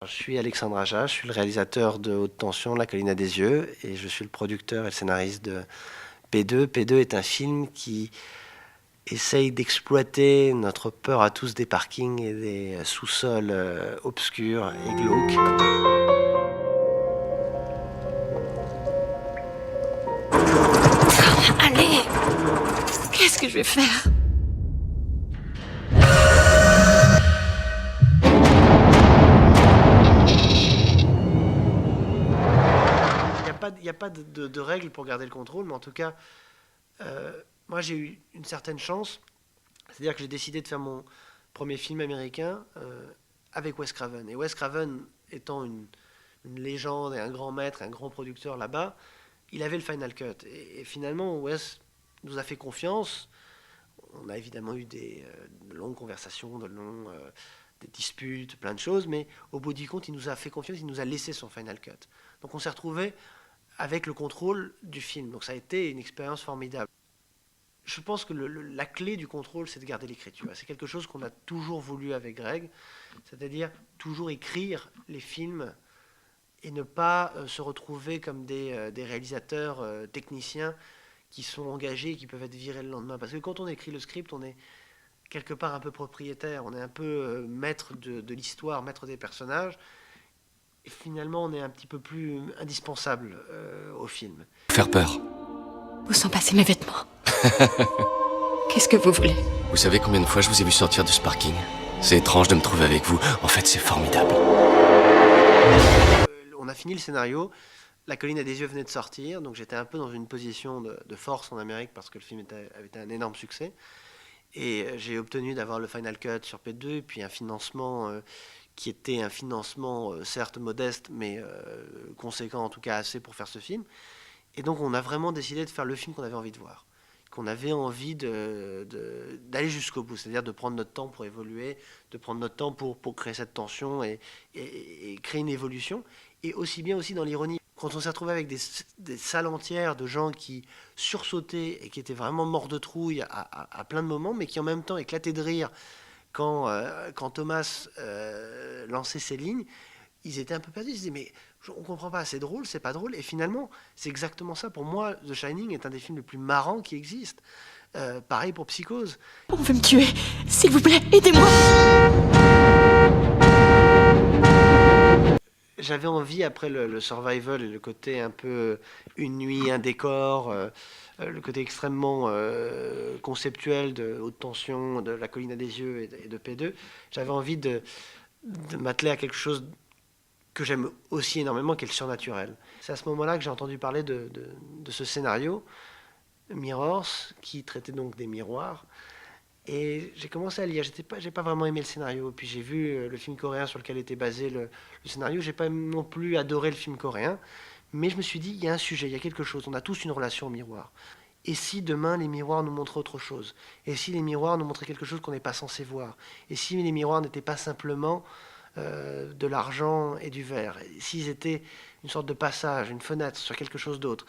Je suis Alexandre Aja, je suis le réalisateur de Haute Tension, La Colline à des yeux, et je suis le producteur et le scénariste de P2. P2 est un film qui essaye d'exploiter notre peur à tous des parkings et des sous-sols obscurs et glauques. Allez! Qu'est-ce que je vais faire? Il n'y a pas de règles pour garder le contrôle, mais en tout cas, moi j'ai eu une certaine chance. C'est-à-dire que j'ai décidé de faire mon premier film américain avec Wes Craven. Et Wes Craven étant une légende et un grand maître, un grand producteur là-bas, il avait le Final Cut. Et finalement, Wes nous a fait confiance. On a évidemment eu de longues conversations, des disputes, plein de choses, mais au bout du compte, il nous a fait confiance, il nous a laissé son Final Cut. Donc on s'est retrouvé avec le contrôle du film. Donc ça a été une expérience formidable. Je pense que la clé du contrôle, c'est de garder l'écriture. C'est quelque chose qu'on a toujours voulu avec Greg, c'est-à-dire toujours écrire les films et ne pas se retrouver comme des réalisateurs techniciens qui sont engagés et qui peuvent être virés le lendemain. Parce que quand on écrit le script, on est quelque part un peu propriétaire, on est un peu maître de l'histoire, maître des personnages, et finalement on est un petit peu plus indispensable au film. Faire peur. Où sont passés mes vêtements? Qu'est-ce que vous voulez? Vous savez combien de fois je vous ai vu sortir de ce parking? C'est étrange de me trouver avec vous. En fait, c'est formidable. On a fini le scénario. La Colline à des yeux venait de sortir, donc j'étais un peu dans une position de force en Amérique parce que le film avait été un énorme succès. Et j'ai obtenu d'avoir le Final Cut sur P2 et puis un financement qui était un financement certes modeste, mais conséquent, en tout cas assez pour faire ce film. Et donc on a vraiment décidé de faire le film qu'on avait envie de voir, qu'on avait envie d'aller jusqu'au bout, c'est-à-dire de prendre notre temps pour évoluer, de prendre notre temps pour créer cette tension et créer une évolution, et aussi bien aussi dans l'ironie. Quand on s'est retrouvé avec des salles entières de gens qui sursautaient et qui étaient vraiment morts de trouille à plein de moments, mais qui en même temps éclataient de rire quand Thomas lançait ses lignes, ils étaient un peu perdus, ils se disaient mais on comprend pas, c'est drôle, c'est pas drôle, et finalement c'est exactement ça. Pour moi, The Shining est un des films les plus marrants qui existent. Pareil pour Psychose. On veut me tuer, s'il vous plaît, aidez-moi! J'avais envie, après le survival et le côté un peu une nuit, un décor, le côté extrêmement conceptuel de Haute Tension, de La Colline à des yeux et de P2, j'avais envie de m'atteler à quelque chose que j'aime aussi énormément, qui est le surnaturel. C'est à ce moment-là que j'ai entendu parler de ce scénario, Mirrors, qui traitait donc des miroirs. Et j'ai commencé à lire. J'ai pas vraiment aimé le scénario. Puis j'ai vu le film coréen sur lequel était basé le scénario. J'ai pas non plus adoré le film coréen. Mais je me suis dit, il y a un sujet, il y a quelque chose. On a tous une relation au miroir. Et si demain les miroirs nous montraient autre chose? Et si les miroirs nous montraient quelque chose qu'on n'est pas censé voir? Et si les miroirs n'étaient pas simplement de l'argent et du verre? Et s'ils étaient une sorte de passage, une fenêtre sur quelque chose d'autre?